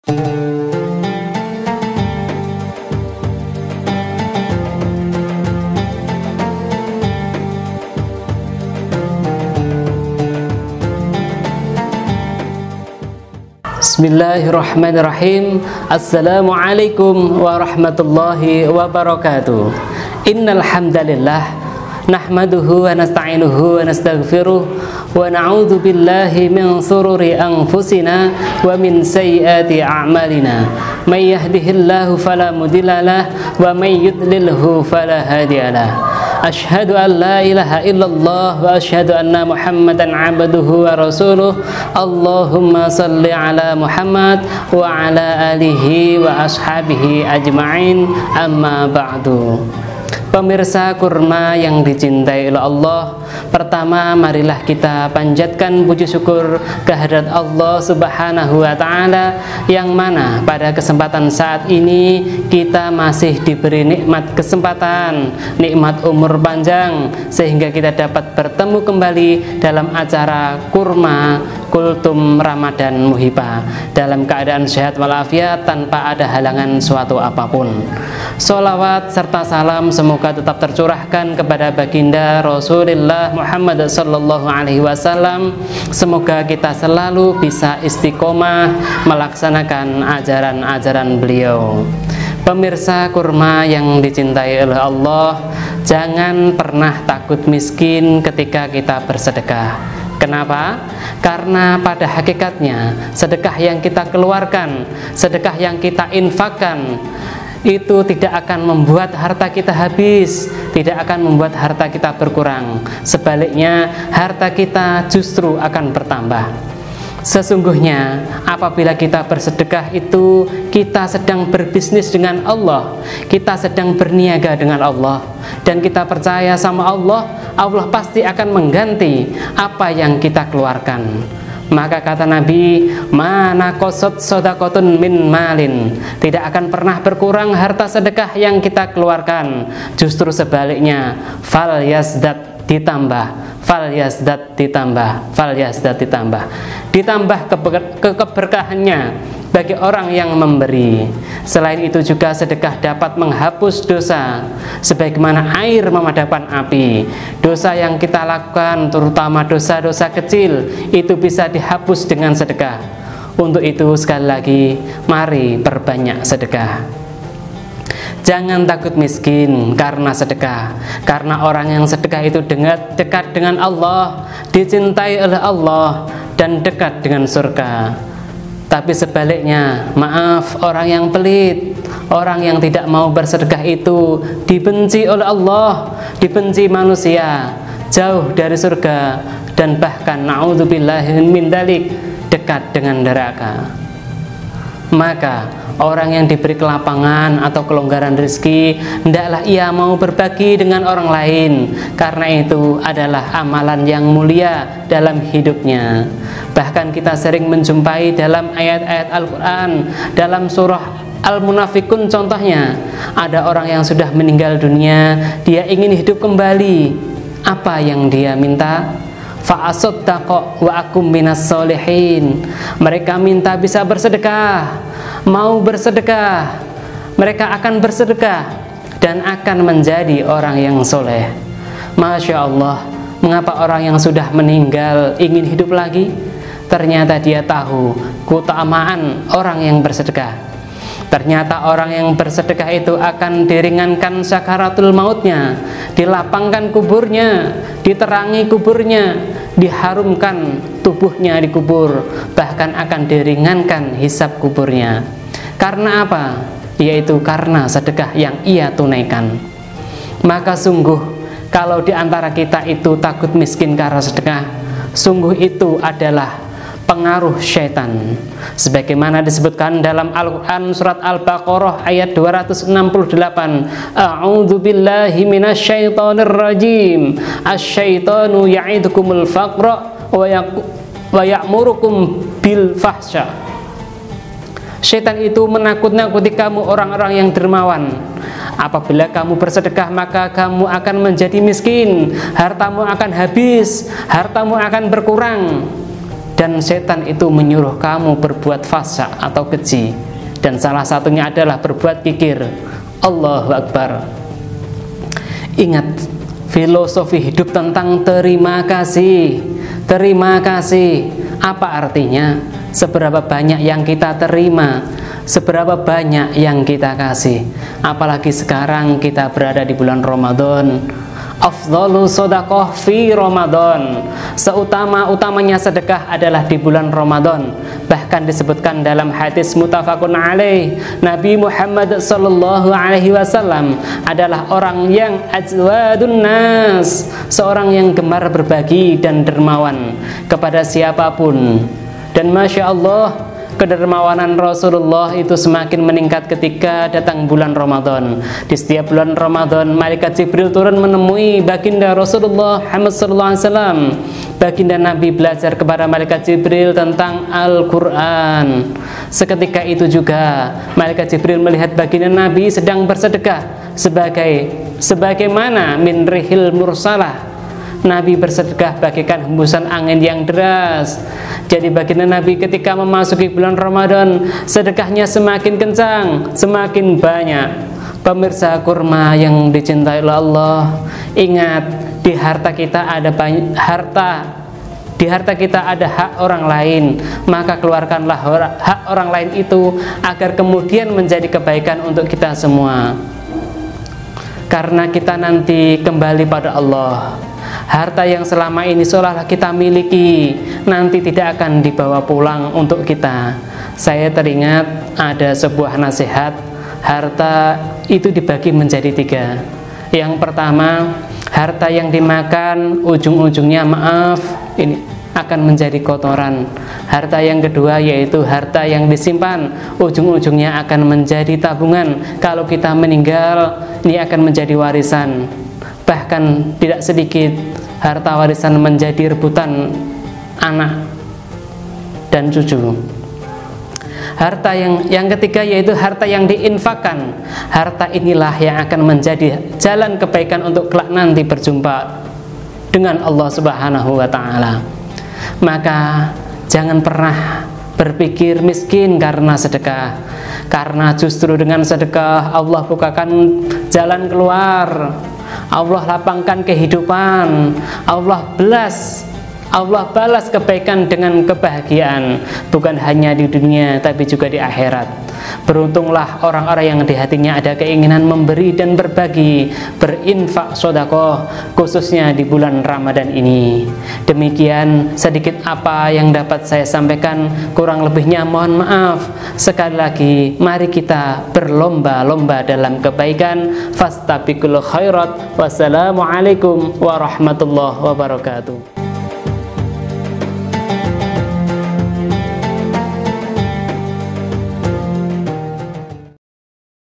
Bismillahirrahmanirrahim. Assalamualaikum warahmatullahi wabarakatuh. Innal hamdalillah nahmaduhu wa nasta'inuhu wa nastaghfiruh wa na'udzu billahi min shururi anfusina wa min sayyiati a'malina. May yahdihillahu fala mudilla lahu wa may yudlilhu fala hadiyalah. Asyhadu an la ilaha illallah wa asyhadu anna Muhammadan abduhu wa rasuluh. Allahumma salli ala Muhammad wa ala alihi wa ashabihi ajma'in, amma ba'du. Pemirsa kurma yang dicintai oleh Allah, pertama marilah kita panjatkan puji syukur kehadirat Allah Subhanahu wa Ta'ala, yang mana pada kesempatan saat ini kita masih diberi nikmat kesempatan, nikmat umur panjang, sehingga kita dapat bertemu kembali dalam acara Kurma Kultum Ramadan Muhibah dalam keadaan sehat walafiat tanpa ada halangan suatu apapun. Sholawat serta salam semoga tetap tercurahkan kepada baginda Rasulullah Muhammad sallallahu alaihi wasallam. Semoga kita selalu bisa istiqomah melaksanakan ajaran-ajaran beliau. Pemirsa kurma yang dicintai oleh Allah, jangan pernah takut miskin ketika kita bersedekah. Kenapa? Karena pada hakikatnya sedekah yang kita keluarkan, sedekah yang kita infakkan, itu tidak akan membuat harta kita habis, tidak akan membuat harta kita berkurang. Sebaliknya, harta kita justru akan bertambah. Sesungguhnya apabila kita bersedekah itu, kita sedang berbisnis dengan Allah, kita sedang berniaga dengan Allah, dan kita percaya sama Allah, Allah pasti akan mengganti apa yang kita keluarkan. Maka kata Nabi, mana qasat shadaqatun min malin, tidak akan pernah berkurang harta sedekah yang kita keluarkan. Justru sebaliknya, fal yazdat, ditambah, fal yazdat, ditambah, fal yazdat, ditambah, ditambah keberkahannya bagi orang yang memberi. Selain itu juga sedekah dapat menghapus dosa sebagaimana air memadamkan api. Dosa yang kita lakukan, terutama dosa-dosa kecil, itu bisa dihapus dengan sedekah. Untuk itu sekali lagi, mari perbanyak sedekah. Jangan takut miskin karena sedekah, karena orang yang sedekah itu dekat dengan Allah, dicintai oleh Allah, dan dekat dengan surga. Tapi sebaliknya, maaf, orang yang pelit, orang yang tidak mau bersedekah itu dibenci oleh Allah, dibenci manusia, jauh dari surga, dan bahkan na'udzubillahi min dzalik, dekat dengan neraka. Maka orang yang diberi kelapangan atau kelonggaran rezeki, hendaklah ia mau berbagi dengan orang lain, karena itu adalah amalan yang mulia dalam hidupnya. Bahkan kita sering menjumpai dalam ayat-ayat Al-Quran, dalam surah Al-Munafikun contohnya, ada orang yang sudah meninggal dunia, dia ingin hidup kembali. Apa yang dia minta? Fa'asaddaqa wa akum minas solihin. Mereka minta bisa bersedekah, mau bersedekah, mereka akan bersedekah dan akan menjadi orang yang soleh. Masya Allah, mengapa orang yang sudah meninggal ingin hidup lagi? Ternyata dia tahu keutamaan orang yang bersedekah. Ternyata orang yang bersedekah itu akan diringankan sakaratul mautnya, dilapangkan kuburnya, diterangi kuburnya, diharumkan tubuhnya di kubur, bahkan akan diringankan hisab kuburnya. Karena apa? Yaitu karena sedekah yang ia tunaikan. Maka sungguh, kalau di antara kita itu takut miskin karena sedekah, sungguh itu adalah pengaruh syaitan, sebagaimana disebutkan dalam Al-Quran surat Al-Baqarah ayat 268. A'udzu billahi minasyaitonir rajim. Asyaitanu ya'idukumul faqra wa ya'murukum bil fahsya. Syaitan itu menakut-nakuti kamu orang-orang yang dermawan. Apabila kamu bersedekah, maka kamu akan menjadi miskin, hartamu akan habis, hartamu akan berkurang. dan setan itu menyuruh kamu berbuat fasya atau keji, dan salah satunya adalah berbuat kikir. Allahu Akbar. Ingat, filosofi hidup tentang terima kasih. Terima kasih, apa artinya? Seberapa banyak yang kita terima, seberapa banyak yang kita kasih. Apalagi sekarang kita berada di bulan Ramadan. Afdhalu shadaqah fi Ramadan. Seutama-utamanya sedekah adalah di bulan Ramadan. Bahkan disebutkan dalam hadis muttafaqun alaih, Nabi Muhammad sallallahu alaihi wasallam adalah orang yang ajwadun nas, seorang yang gemar berbagi dan dermawan kepada siapapun. Dan Masya Allah, kedermawanan Rasulullah itu semakin meningkat ketika datang bulan Ramadan. Di setiap bulan Ramadan, malaikat Jibril turun menemui baginda Rasulullah Muhammad SAW. Baginda Nabi belajar kepada malaikat Jibril tentang Al-Quran. Seketika itu juga malaikat Jibril melihat baginda Nabi sedang bersedekah sebagaimana min rihil mursalah. Nabi bersedekah bagaikan hembusan angin yang deras. Jadi baginda Nabi ketika memasuki bulan Ramadan, sedekahnya semakin kencang, semakin banyak. Pemirsa kurma yang dicintai oleh Allah, ingat, di harta kita ada hak orang lain, maka keluarkanlah hak orang lain itu agar kemudian menjadi kebaikan untuk kita semua. Karena kita nanti kembali pada Allah. Harta yang selama ini seolah kita miliki nanti tidak akan dibawa pulang untuk kita. Saya teringat ada sebuah nasihat, harta itu dibagi menjadi 3. Yang pertama, harta yang dimakan ujung-ujungnya maaf, ini akan menjadi kotoran. Harta yang kedua yaitu harta yang disimpan, ujung-ujungnya akan menjadi tabungan. Kalau kita meninggal, ini akan menjadi warisan. Bahkan tidak sedikit harta warisan menjadi rebutan anak dan cucu. Harta yang ketiga yaitu harta yang diinfakkan. Harta inilah yang akan menjadi jalan kebaikan untuk kelak nanti berjumpa dengan Allah Subhanahu wa taala. Maka jangan pernah berpikir miskin karena sedekah, karena justru dengan sedekah Allah bukakan jalan keluar, Allah lapangkan kehidupan, Allah balas kebaikan dengan kebahagiaan, bukan hanya di dunia tapi juga di akhirat. Beruntunglah orang-orang yang di hatinya ada keinginan memberi dan berbagi, berinfak sedekah, khususnya di bulan Ramadan ini. Demikian sedikit apa yang dapat saya sampaikan, kurang lebihnya mohon maaf. Sekali lagi, mari kita berlomba-lomba dalam kebaikan. Fastabiqul khairat. Wassalamualaikum warahmatullahi wabarakatuh.